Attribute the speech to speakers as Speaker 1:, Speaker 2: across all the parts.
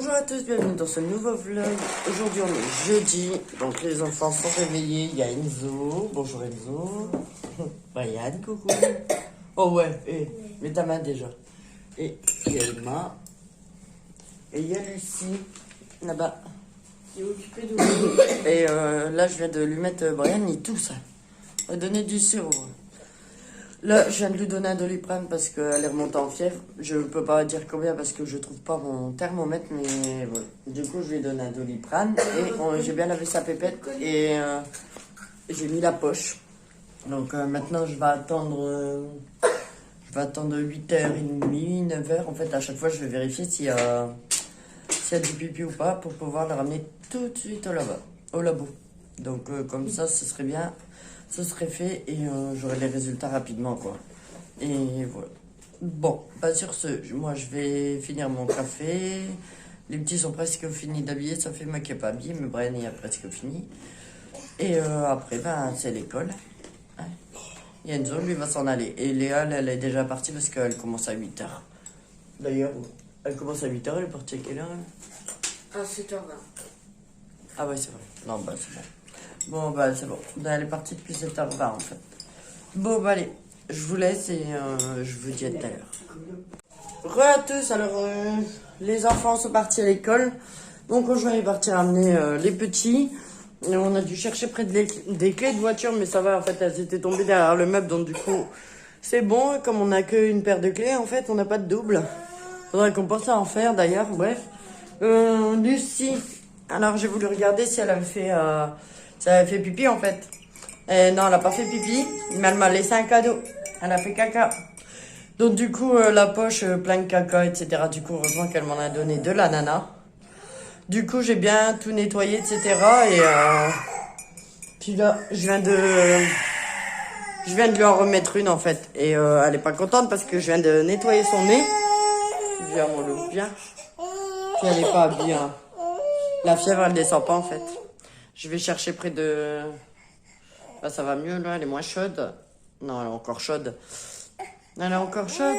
Speaker 1: Bonjour à tous, bienvenue dans ce nouveau vlog. Aujourd'hui on est jeudi, donc les enfants sont réveillés. Il y a Enzo, bonjour Enzo. Brian, coucou. Oh ouais, mets ta main déjà. Et il y a Emma. Et il y a Lucie, là-bas.
Speaker 2: Qui est occupée de
Speaker 1: Et là je viens de lui mettre Brian, il tousse. On va donner du sirop. Là, je viens de lui donner un Doliprane parce qu'elle est remontée en fièvre. Je ne peux pas dire combien parce que je trouve pas mon thermomètre, mais voilà. Du coup, je lui ai donné un Doliprane et j'ai bien lavé sa pépette et j'ai mis la poche. Donc maintenant, je vais attendre 8h30, 9h. En fait, à chaque fois, je vais vérifier s'il y a du pipi ou pas pour pouvoir le ramener tout de suite au labo. Donc comme ça, ce serait bien. Ce serait fait et j'aurai les résultats rapidement, quoi. Et voilà. Bon, pas sur ce, moi je vais finir mon café. Les petits sont presque finis d'habiller, ça fait moi qui n'ai pas habillé, mais Brian il a presque fini. Et après, c'est l'école. Hein. Et Enzo, lui, va s'en aller. Et Léa, elle est déjà partie parce qu'elle commence à 8h. D'ailleurs, elle commence à 8h, elle est partie à quelle heure?
Speaker 2: À 7h20.
Speaker 1: Ah ouais, c'est vrai. Non, c'est bon. Bon, c'est bon. Elle est partie depuis 7h20 en fait. Bon, allez. Je vous laisse et je vous dis à tout à l'heure. Re à tous. Alors, les enfants sont partis à l'école. Donc, aujourd'hui, on est parti ramener les petits. Et on a dû chercher près des clés de voiture, mais ça va. En fait, elles étaient tombées derrière le meuble. Donc, du coup, c'est bon. Comme on n'a qu'une paire de clés, en fait, on n'a pas de double. Faudrait qu'on pense à en faire d'ailleurs. Bref. Lucie. Alors, j'ai voulu regarder si elle avait fait... ça avait fait pipi en fait. Non, elle n'a pas fait pipi, mais elle m'a laissé un cadeau. Elle a fait caca. Donc du coup, la poche plein de caca, etc. Du coup, heureusement qu'elle m'en a donné de l'ananas. Du coup, j'ai bien tout nettoyé, etc. Et puis là, je viens de lui en remettre une en fait. Et elle est pas contente parce que je viens de nettoyer son nez. Viens mon loup, viens. Puis elle est pas bien. La fièvre, elle descend pas en fait. Je vais chercher près de... Là, ça va mieux, là. Elle est moins chaude. Non, elle est encore chaude. Elle est encore chaude.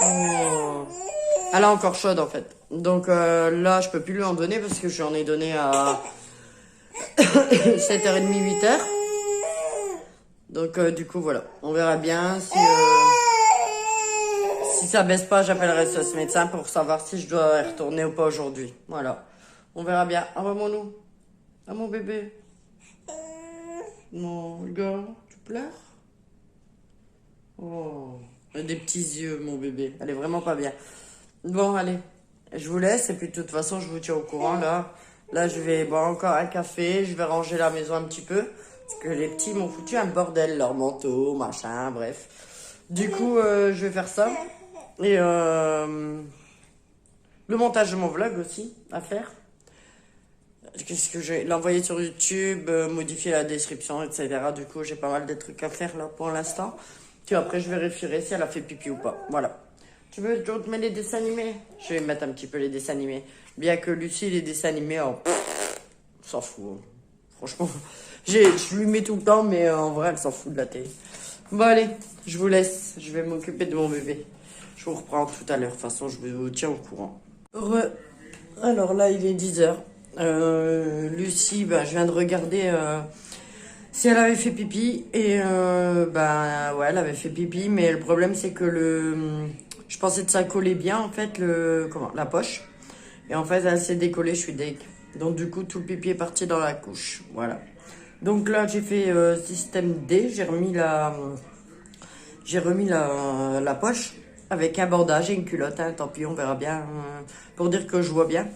Speaker 1: Oh. Elle est encore chaude, en fait. Donc, là, je peux plus lui en donner parce que j'en ai donné à 7h30, 8h. Donc, du coup, voilà. On verra bien si ça baisse pas, j'appellerai ce médecin pour savoir si je dois y retourner ou pas aujourd'hui. Voilà. On verra bien. Au revoir, mon loup. Ah, mon bébé. Mon gars, tu pleures? Oh, elle a des petits yeux, mon bébé. Elle est vraiment pas bien. Bon, allez. Je vous laisse et puis de toute façon, je vous tiens au courant, là. Là, je vais boire encore un café. Je vais ranger la maison un petit peu. Parce que les petits m'ont foutu un bordel. Leur manteau, machin, bref. Du coup, je vais faire ça. Et le montage de mon vlog aussi à faire. Qu'est-ce que j'ai l'envoyer sur YouTube, modifier la description, etc. Du coup, j'ai pas mal de trucs à faire là pour l'instant. Puis après, je vérifierai si elle a fait pipi ou pas. Voilà. Tu veux que je te mette les dessins animés? Je vais mettre un petit peu les dessins animés. Bien que Lucie, les dessins animés, on s'en fout. Hein. Franchement, je lui mets tout le temps, mais en vrai, elle s'en fout de la télé. Bon, allez, je vous laisse. Je vais m'occuper de mon bébé. Je vous reprends tout à l'heure. De toute façon, je vous tiens au courant. Alors là, il est 10h. Lucie, je viens de regarder si elle avait fait pipi et ouais, elle avait fait pipi, mais le problème c'est que je pensais que ça collait bien en fait la poche, et en fait elle s'est décollée, je suis deg. Donc du coup tout le pipi est parti dans la couche, voilà. Donc là j'ai fait système D, j'ai remis la poche avec un bandage et une culotte, hein, tant pis on verra bien pour dire que je vois bien.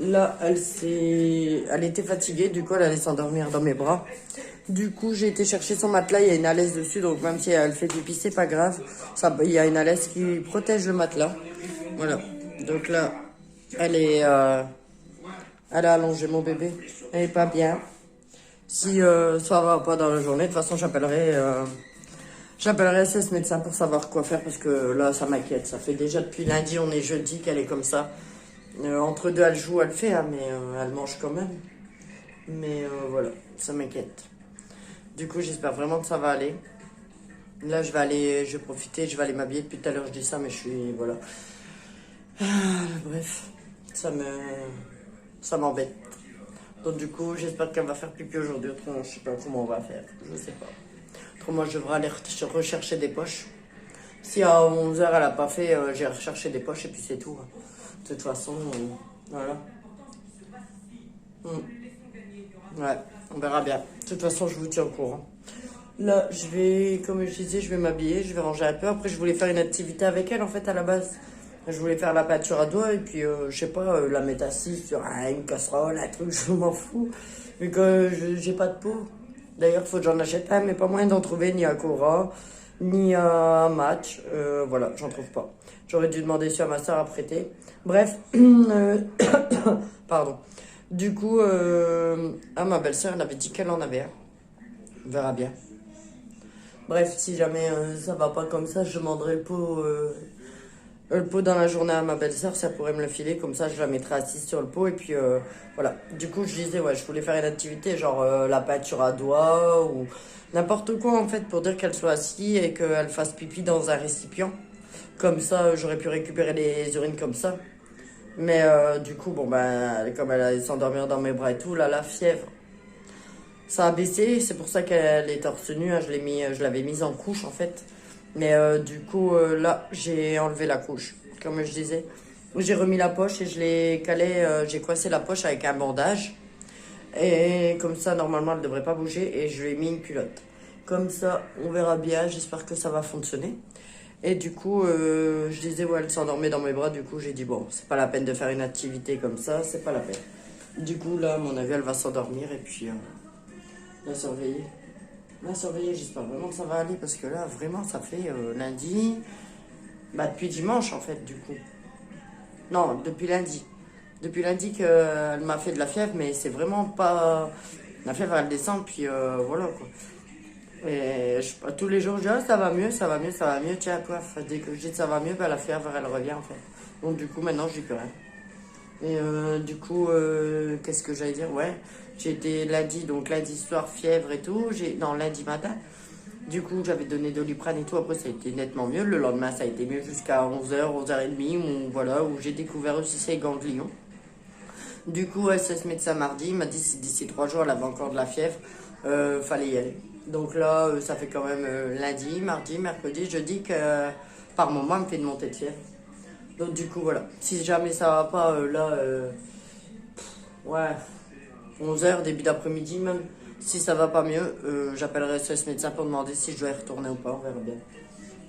Speaker 1: Là, elle était fatiguée, du coup, elle allait s'endormir dans mes bras. Du coup, j'ai été chercher son matelas, il y a une alaise dessus, donc même si elle fait pipi, c'est pas grave. Il y a une alaise qui protège le matelas. Voilà. Donc là, elle a allongé mon bébé. Elle est pas bien. Si ça va pas dans la journée, de toute façon, j'appellerai ce médecin pour savoir quoi faire, parce que là, ça m'inquiète. Ça fait déjà depuis lundi, on est jeudi, qu'elle est comme ça. Entre deux, elle joue, elle fait, hein, mais elle mange quand même. Mais voilà, ça m'inquiète. Du coup, j'espère vraiment que ça va aller. Là, je vais profiter, je vais aller m'habiller. Depuis tout à l'heure, je dis ça, mais voilà. Bref, ça m'embête. Donc du coup, j'espère qu'elle va faire pipi aujourd'hui. Autrement, je sais pas comment on va faire. Je sais pas. Autrement, je devrais aller rechercher des poches. Si à 11h elle a pas fait, j'ai recherché des poches et puis c'est tout. De toute façon, voilà. Ouais, on verra bien. De toute façon, je vous tiens au courant. Là, je vais, comme je disais, je vais m'habiller, je vais ranger un peu. Après, je voulais faire une activité avec elle, en fait, à la base. Je voulais faire la peinture à doigts et puis, je sais pas, la mettre assise sur une casserole, un truc, je m'en fous. Vu que j'ai pas de pot. D'ailleurs, il faut que j'en achète un, mais pas moyen d'en trouver ni à Cora, ni à Match. Voilà, j'en trouve pas. J'aurais dû demander si à ma soeur à prêter. Bref, pardon. Du coup, ma belle-sœur, elle avait dit qu'elle en avait un. On verra bien. Bref, si jamais ça va pas comme ça, je demanderai le pot dans la journée à ma belle-sœur, ça pourrait me le filer, comme ça je la mettrai assise sur le pot et puis voilà. Du coup, je disais, ouais, je voulais faire une activité genre la peinture à doigts ou n'importe quoi en fait pour dire qu'elle soit assise et qu'elle fasse pipi dans un récipient. Comme ça, j'aurais pu récupérer les urines comme ça. Mais du coup, bon ben, comme elle allait s'endormir dans mes bras et tout, là, la fièvre, ça a baissé. C'est pour ça qu'elle est torse nu, hein, je l'avais mise en couche en fait. Mais du coup, là, j'ai enlevé la couche, comme je disais. J'ai remis la poche et je l'ai calé, j'ai coincé la poche avec un bandage. Et comme ça, normalement, elle ne devrait pas bouger. Et je lui ai mis une culotte. Comme ça, on verra bien. J'espère que ça va fonctionner. Et du coup, je disais, ouais, elle s'endormait dans mes bras. Du coup, j'ai dit, bon, c'est pas la peine de faire une activité comme ça. C'est pas la peine. Du coup, là, à mon avis, elle va s'endormir. Et puis, la surveiller. La surveiller, j'espère vraiment que ça va aller. Parce que là, vraiment, ça fait lundi. Bah, depuis dimanche, en fait, du coup. Non, depuis lundi. Depuis lundi qu'elle m'a fait de la fièvre, mais c'est vraiment pas... La fièvre, elle descend, puis voilà, quoi. Et tous les jours, je dis, ah, ça va mieux, ça va mieux, ça va mieux. Tiens, quoi, dès que je dis ça va mieux, ben, la fièvre, elle revient, en fait. Donc, du coup, maintenant, je dis plus rien. Et du coup, qu'est-ce que j'allais dire? Ouais, j'ai été lundi, donc lundi soir, fièvre et tout. Non, lundi matin. Du coup, j'avais donné Doliprane et tout. Après, ça a été nettement mieux. Le lendemain, ça a été mieux jusqu'à 11h, 11h30, où j'ai découvert aussi ces ganglions. Du coup, SS médecin mardi, il m'a dit si d'ici 3 jours, elle avait encore de la fièvre, fallait y aller. Donc là, ça fait quand même lundi, mardi, mercredi, jeudi que par moment, elle me fait une montée de fièvre. Donc du coup, voilà. Si jamais ça va pas, ouais, 11h, début d'après-midi même, si ça va pas mieux, j'appellerai SS médecin pour demander si je dois y retourner ou pas, on verra bien.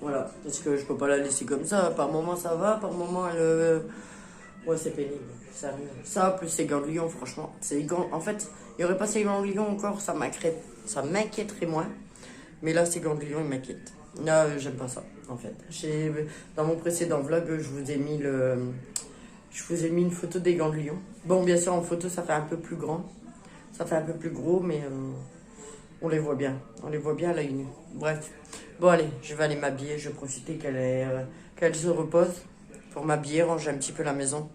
Speaker 1: Voilà, parce que je peux pas la laisser comme ça. Par moment, ça va, par moment, elle... Ouais, c'est pénible, sérieux. Ça, plus ces ganglions, franchement. En fait, il n'y aurait pas ces ganglions encore, ça m'inquiéterait moins. Mais là, ces ganglions, ils m'inquiètent. Là, j'aime pas ça, en fait. Dans mon précédent vlog, je vous ai mis une photo des ganglions. Bon, bien sûr, en photo, ça fait un peu plus grand. Ça fait un peu plus gros, mais on les voit bien. On les voit bien à l'œil nu. Bref. Bon, allez, je vais aller m'habiller. Je vais profiter qu'elle se repose pour m'habiller, ranger un petit peu la maison.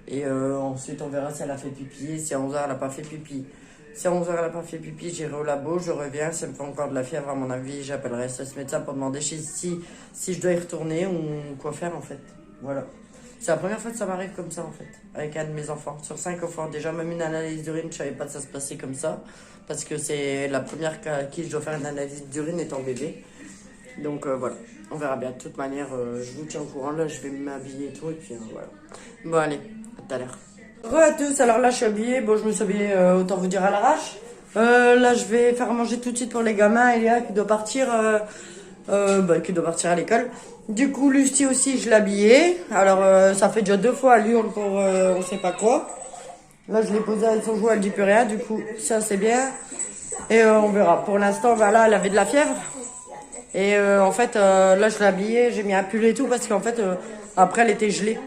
Speaker 1: Et ensuite, on verra si elle a fait pipi. Si à 11h, elle n'a pas fait pipi. Si à 11h, elle n'a pas fait pipi, j'irai au labo, je reviens. Si elle me fait encore de la fièvre, à mon avis, j'appellerai ce médecin pour demander si je dois y retourner ou quoi faire, en fait. Voilà. C'est la première fois que ça m'arrive comme ça, en fait, avec un de mes enfants. Sur 5 enfants, déjà, même une analyse d'urine, je savais pas que ça se passait comme ça. Parce que c'est la première à qui je dois faire une analyse d'urine étant bébé. Donc voilà, on verra bien. De toute manière, je vous tiens au courant. Là, je vais m'habiller et tout. Et puis voilà. Bon, allez, à tout à l'heure. Bonjour à tous, alors là, je suis habillée. Bon, je me suis habillée, autant vous dire à l'arrache. Là, je vais faire manger tout de suite pour les gamins. Elia qui doit partir, à l'école. Du coup, Lucie aussi, je l'ai habillée. Alors, ça fait déjà 2 fois à Lyon pour on sait pas quoi. Là, je l'ai posée avec son jouet, elle dit plus rien. Du coup, ça, c'est bien. Et on verra. Pour l'instant, là, elle avait de la fièvre. Et en fait, là, je l'ai habillée, j'ai mis un pull et tout parce qu'en fait, après, elle était gelée.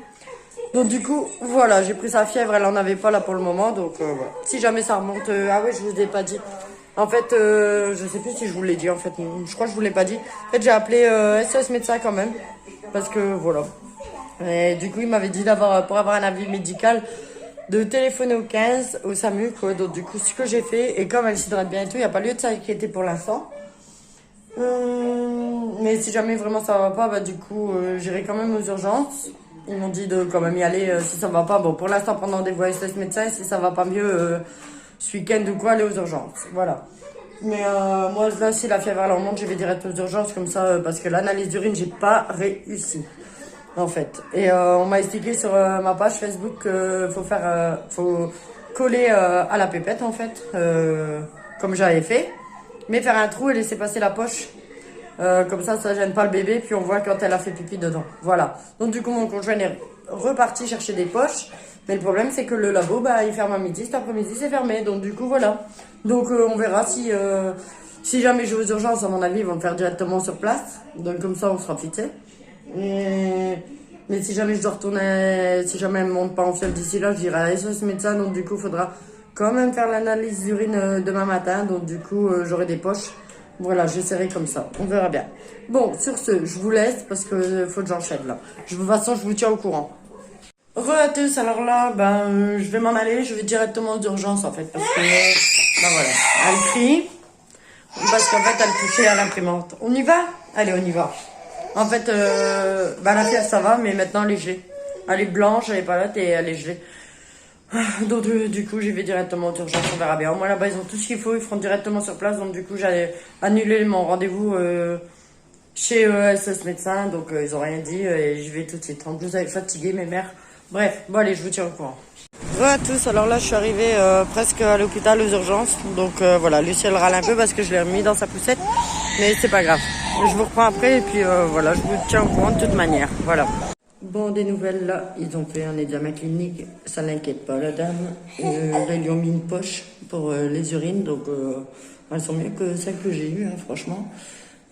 Speaker 1: Donc du coup, voilà, j'ai pris sa fièvre, elle en avait pas là pour le moment. Donc voilà. Si jamais ça remonte, ah ouais, je vous ai pas dit. En fait, je sais plus si je vous l'ai dit. En fait, je crois que je vous l'ai pas dit. En fait, j'ai appelé SOS médecin quand même parce que voilà. Et du coup, il m'avait dit pour avoir un avis médical de téléphoner au 15, au SAMU, quoi. Donc du coup, ce que j'ai fait, et comme elle s'hydrate bien et tout, il n'y a pas lieu de s'inquiéter pour l'instant. Mais si jamais vraiment ça va pas, bah du coup, j'irai quand même aux urgences. Ils m'ont dit de quand même y aller si ça va pas. Bon, pour l'instant, prendre rendez-vous avec ce médecin. Si ça va pas mieux, ce week-end ou quoi, aller aux urgences. Voilà. Mais moi, là, si la fièvre elle remonte, je vais direct aux urgences comme ça, parce que l'analyse d'urine, j'ai pas réussi. En fait. Et on m'a expliqué sur ma page Facebook qu'il faut coller à la pépette, en fait, comme j'avais fait. Mais faire un trou et laisser passer la poche. Comme ça gêne pas le bébé, puis on voit quand elle a fait pipi dedans. Voilà. Donc du coup, mon conjoint est reparti chercher des poches. Mais le problème, c'est que le labo, il ferme à midi. Cet après-midi, c'est fermé. Donc du coup, voilà. Donc on verra si jamais je vais aux urgences, à mon avis, ils vont le faire directement sur place. Donc comme ça, on sera fixé. Mais si jamais je dois retourner, si jamais elle ne monte pas en fièvre d'ici là, je dirai aller sur ce médecin. Donc du coup, il faudra quand même faire l'analyse d'urine demain matin. Donc du coup, j'aurai des poches. Voilà, j'essaierai comme ça. On verra bien. Bon, sur ce, je vous laisse parce que faut que j'enchaîne là. De toute façon, je vous tiens au courant. Re à tous, alors là, je vais m'en aller. Je vais directement d'urgence en fait. Parce que, voilà, elle crie. Parce qu'en fait, elle touchait à l'imprimante. On y va? Allez, on y va. En fait, la fièvre ça va, mais maintenant elle est gelée. Elle est blanche, elle est pas là, et elle est gelée. Donc du coup, j'y vais directement aux urgences, on verra bien. Moi là-bas, ils ont tout ce qu'il faut, ils feront directement sur place. Donc du coup, j'allais annuler mon rendez-vous chez SOS médecin. Donc ils ont rien dit et je vais tout de suite. En plus, elle est fatiguée, mes mères. Bref, bon allez, je vous tiens au courant. Bonjour à tous, alors là je suis arrivée presque à l'hôpital aux urgences. Donc voilà, Lucie elle râle un peu parce que je l'ai remis dans sa poussette. Mais c'est pas grave, je vous reprends après et puis voilà, je vous tiens au courant de toute manière. Voilà. Bon, des nouvelles là, ils ont fait un examen clinique, ça n'inquiète pas la dame. Là ils lui ont mis une poche pour les urines, donc elles sont mieux que celles que j'ai eues, hein, franchement.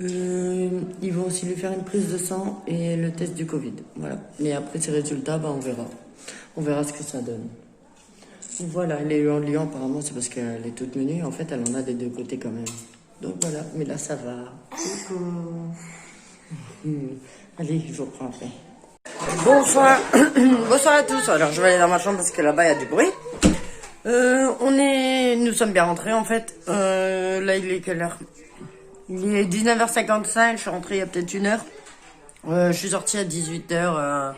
Speaker 1: Ils vont aussi lui faire une prise de sang et le test du Covid, voilà. Et après ces résultats, on verra. On verra ce que ça donne. Voilà, elle est eu en Lyon apparemment, c'est parce qu'elle est toute menue. En fait, elle en a des deux côtés quand même. Donc voilà, mais là ça va. Coucou. Allez, je vous reprends après. Bonsoir. Bonsoir à tous. Alors je vais aller dans ma chambre parce que là-bas il y a du bruit. Nous sommes bien rentrés en fait. Là il est quelle heure? Il est 19h55, je suis rentrée il y a peut-être une heure. Je suis sortie à 18h.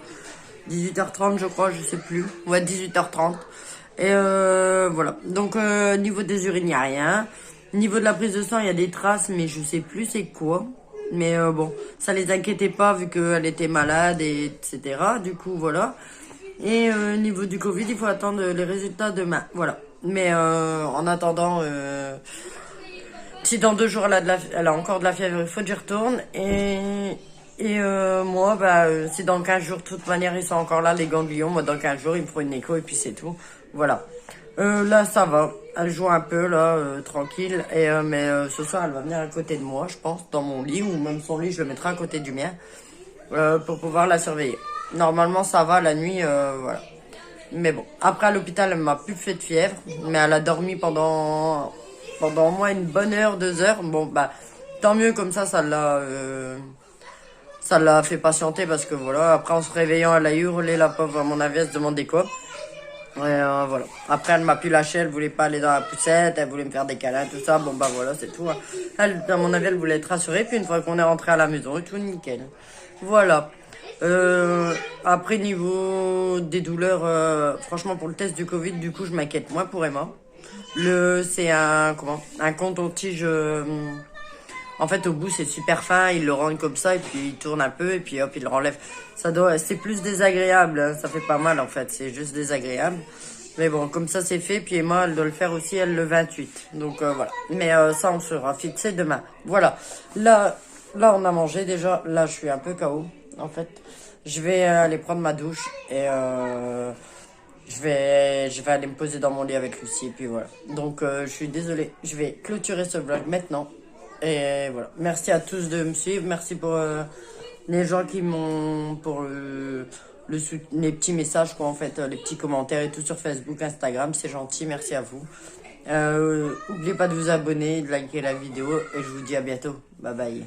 Speaker 1: 18h30 je crois, je sais plus. Ouais, 18h30. Et voilà. Donc niveau des urines, il n'y a rien. Niveau de la prise de sang, il y a des traces, mais je sais plus c'est quoi. Mais bon, ça les inquiétait pas vu qu'elle était malade, et etc. Du coup, voilà. Et niveau du Covid, il faut attendre les résultats demain. Voilà. Mais en attendant, si dans 2 jours elle a encore de la fièvre, il faut que j'y retourne. Et moi, si dans 15 jours, de toute manière, ils sont encore là, les ganglions. Moi, dans 15 jours, ils me feront une écho et puis c'est tout. Voilà. Là, ça va. Elle joue un peu, là, tranquille. Mais ce soir, elle va venir à côté de moi, je pense, dans mon lit. Ou même son lit, je le mettrai à côté du mien. Pour pouvoir la surveiller. Normalement, ça va la nuit, voilà. Mais bon. Après, à l'hôpital, elle m'a plus fait de fièvre. Mais elle a dormi pendant au moins une bonne heure, 2 heures. Bon, tant mieux, comme ça l'a fait patienter parce que voilà, après en se réveillant, elle a hurlé, la pauvre, à mon avis, elle se demandait quoi. Voilà. Après, elle m'a pu lâcher, elle voulait pas aller dans la poussette, elle voulait me faire des câlins, tout ça. Bon, voilà, c'est tout. Hein. Elle, à mon avis, elle voulait être rassurée. Puis une fois qu'on est rentré à la maison, et tout nickel. Voilà. Après, niveau des douleurs, franchement, pour le test du Covid, du coup, je m'inquiète moins pour Emma. C'est un coton-tige. En fait, au bout, c'est super fin, il le rend comme ça, et puis il tourne un peu, et puis hop, il le renlève. C'est plus désagréable, hein. Ça fait pas mal, en fait, c'est juste désagréable. Mais bon, comme ça, c'est fait, puis Emma, elle doit le faire aussi, elle, le 28. Donc, voilà. Mais ça, on sera fixé demain. Voilà. Là, on a mangé, déjà. Là, je suis un peu KO, en fait. Je vais aller prendre ma douche, et je vais aller me poser dans mon lit avec Lucie, et puis voilà. Donc, je suis désolée, je vais clôturer ce vlog maintenant. Et voilà, merci à tous de me suivre, merci pour les gens qui m'ont, pour les petits messages quoi en fait, les petits commentaires et tout sur Facebook, Instagram, c'est gentil, merci à vous. N'oubliez pas de vous abonner, de liker la vidéo et je vous dis à bientôt, bye bye.